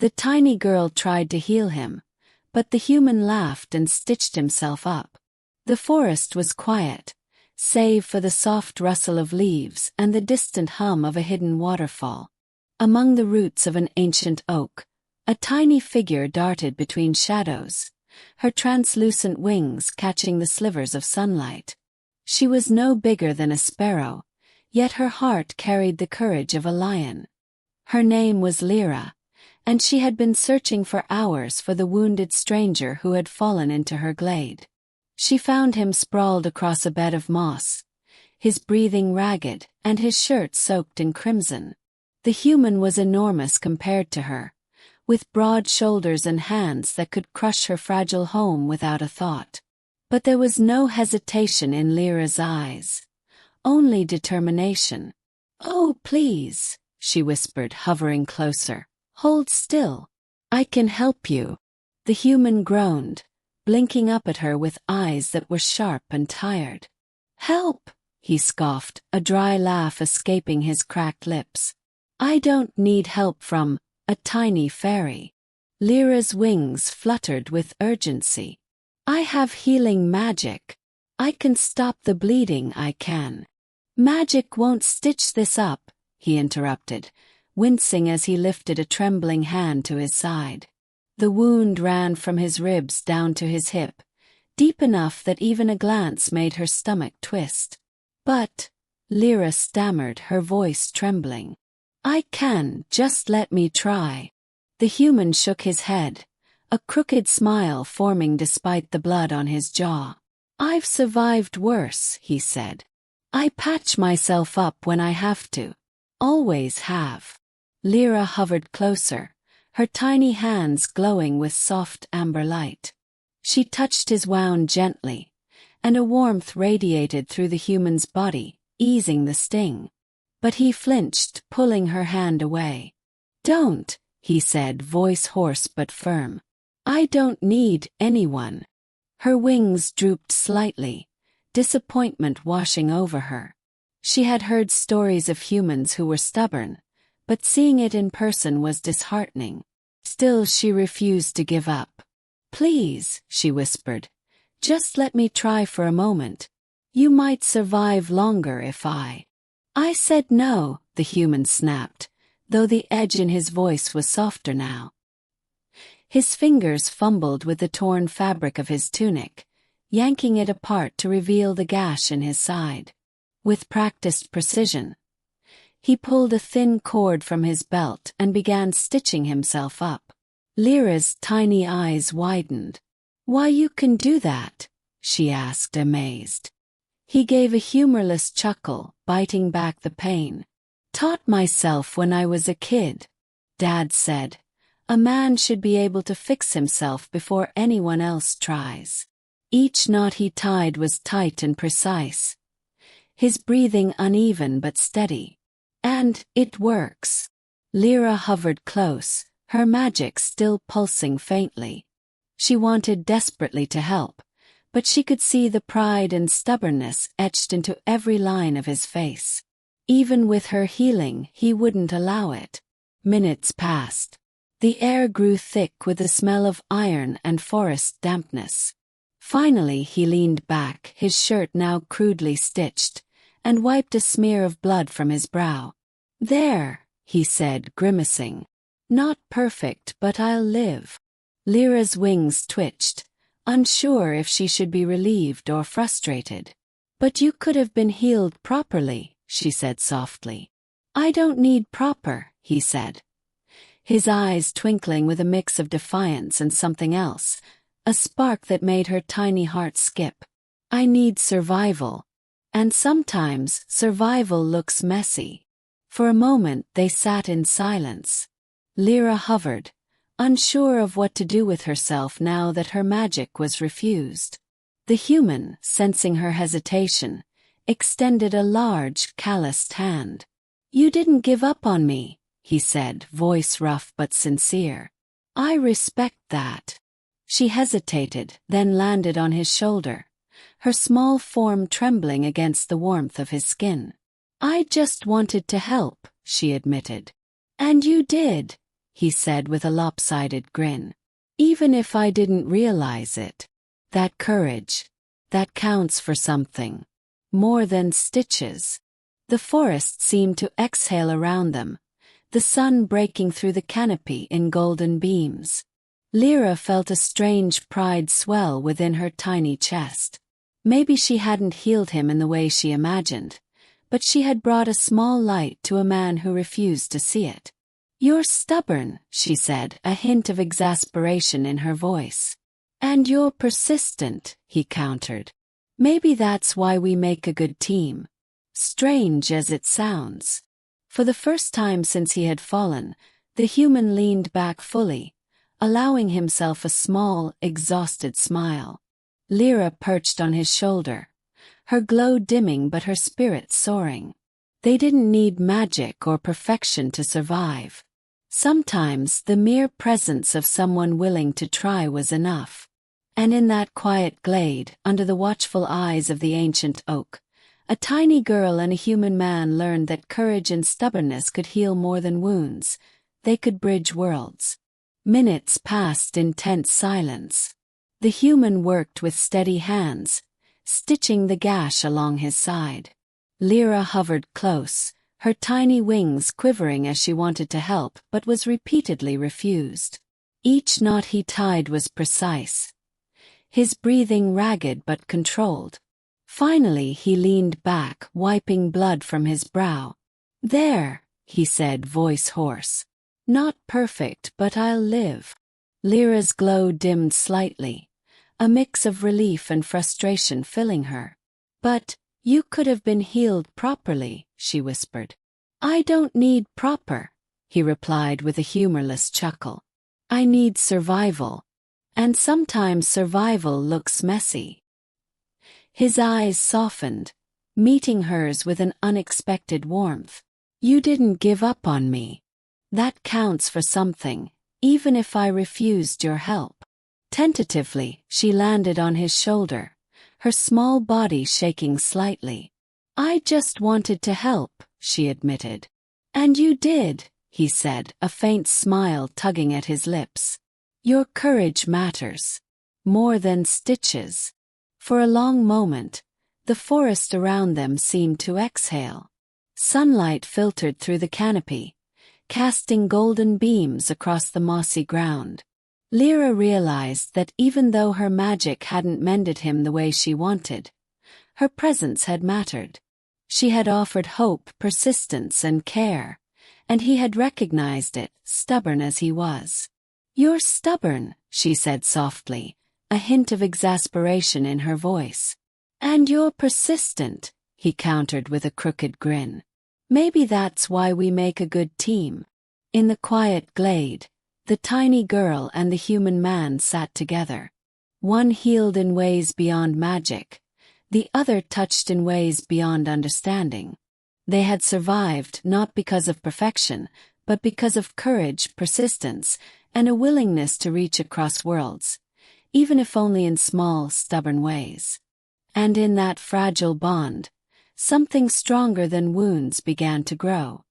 The tiny girl tried to heal him, but the human laughed and stitched himself up. The forest was quiet, save for the soft rustle of leaves and the distant hum of a hidden waterfall. Among the roots of an ancient oak, a tiny figure darted between shadows, her translucent wings catching the slivers of sunlight. She was no bigger than a sparrow, yet her heart carried the courage of a lion. Her name was Lira, and she had been searching for hours for the wounded stranger who had fallen into her glade. She found him sprawled across a bed of moss, his breathing ragged and his shirt soaked in crimson. The human was enormous compared to her, with broad shoulders and hands that could crush her fragile home without a thought. But there was no hesitation in Lyra's eyes, only determination. "Oh, please," she whispered, hovering closer. "Hold still. I can help you." The human groaned, blinking up at her with eyes that were sharp and tired. "Help," he scoffed, a dry laugh escaping his cracked lips. "I don't need help from a tiny fairy." Lyra's wings fluttered with urgency. "I have healing magic. I can stop the bleeding, I can." "Magic won't stitch this up," he interrupted, wincing as he lifted a trembling hand to his side. The wound ran from his ribs down to his hip, deep enough that even a glance made her stomach twist. "But," Lira stammered, her voice trembling, "I can, just let me try." The human shook his head, a crooked smile forming despite the blood on his jaw. "I've survived worse," he said. "I patch myself up when I have to. Always have." Lira hovered closer, her tiny hands glowing with soft amber light. She touched his wound gently, and a warmth radiated through the human's body, easing the sting. But he flinched, pulling her hand away. "Don't," he said, voice hoarse but firm. "I don't need anyone." Her wings drooped slightly, disappointment washing over her. She had heard stories of humans who were stubborn, but seeing it in person was disheartening. Still, she refused to give up. "Please," she whispered, "just let me try for a moment. You might survive longer if I." "I said no," the human snapped, though the edge in his voice was softer now. His fingers fumbled with the torn fabric of his tunic, yanking it apart to reveal the gash in his side. With practiced precision, he pulled a thin cord from his belt and began stitching himself up. Lyra's tiny eyes widened. "Why, you can do that?" she asked, amazed. He gave a humorless chuckle, biting back the pain. "Taught myself when I was a kid," Dad said. "A man should be able to fix himself before anyone else tries." Each knot he tied was tight and precise, his breathing uneven but steady. "And it works." Lira hovered close, her magic still pulsing faintly. She wanted desperately to help, but she could see the pride and stubbornness etched into every line of his face. Even with her healing, he wouldn't allow it. Minutes passed. The air grew thick with the smell of iron and forest dampness. Finally he leaned back, his shirt now crudely stitched, and wiped a smear of blood from his brow. "There," he said, grimacing. "Not perfect, but I'll live." Lyra's wings twitched, unsure if she should be relieved or frustrated. "But you could have been healed properly," she said softly. "I don't need proper," he said, his eyes twinkling with a mix of defiance and something else, a spark that made her tiny heart skip. "I need survival. And sometimes survival looks messy." For a moment they sat in silence. Lira hovered, unsure of what to do with herself now that her magic was refused. The human, sensing her hesitation, extended a large, calloused hand. "You didn't give up on me," he said, voice rough but sincere. "I respect that." She hesitated, then landed on his shoulder, her small form trembling against the warmth of his skin. "I just wanted to help," she admitted. "And you did," he said with a lopsided grin. Even if I didn't realize it. That courage. That counts for something. More than stitches. The forest seemed to exhale around them, the sun breaking through the canopy in golden beams. Lira felt a strange pride swell within her tiny chest. Maybe she hadn't healed him in the way she imagined, but she had brought a small light to a man who refused to see it. "You're stubborn," she said, a hint of exasperation in her voice. "And you're persistent," he countered. "Maybe that's why we make a good team." Strange as it sounds. For the first time since he had fallen, the human leaned back fully, allowing himself a small, exhausted smile. Lira perched on his shoulder, her glow dimming but her spirit soaring. They didn't need magic or perfection to survive. Sometimes the mere presence of someone willing to try was enough. And in that quiet glade, under the watchful eyes of the ancient oak, a tiny girl and a human man learned that courage and stubbornness could heal more than wounds. They could bridge worlds. Minutes passed in tense silence. The human worked with steady hands, stitching the gash along his side. Lira hovered close, her tiny wings quivering as she wanted to help but was repeatedly refused. Each knot he tied was precise, his breathing ragged but controlled. Finally he leaned back, wiping blood from his brow. "There," he said, voice hoarse. "Not perfect, but I'll live." Lyra's glow dimmed slightly, a mix of relief and frustration filling her. "But you could have been healed properly," she whispered. "I don't need proper," he replied with a humorless chuckle. "I need survival. And sometimes survival looks messy." His eyes softened, meeting hers with an unexpected warmth. "You didn't give up on me. That counts for something, even if I refused your help." Tentatively, she landed on his shoulder, her small body shaking slightly. "I just wanted to help," she admitted. "And you did," he said, a faint smile tugging at his lips. "Your courage matters. More than stitches." For a long moment, the forest around them seemed to exhale. Sunlight filtered through the canopy, casting golden beams across the mossy ground. Lira realized that even though her magic hadn't mended him the way she wanted, her presence had mattered. She had offered hope, persistence, and care, and he had recognized it, stubborn as he was. "You're stubborn," she said softly, a hint of exasperation in her voice. "And you're persistent," he countered with a crooked grin. "Maybe that's why we make a good team." In the quiet glade, the tiny girl and the human man sat together. One healed in ways beyond magic, the other touched in ways beyond understanding. They had survived not because of perfection, but because of courage, persistence, and a willingness to reach across worlds, even if only in small, stubborn ways. And in that fragile bond, something stronger than wounds began to grow.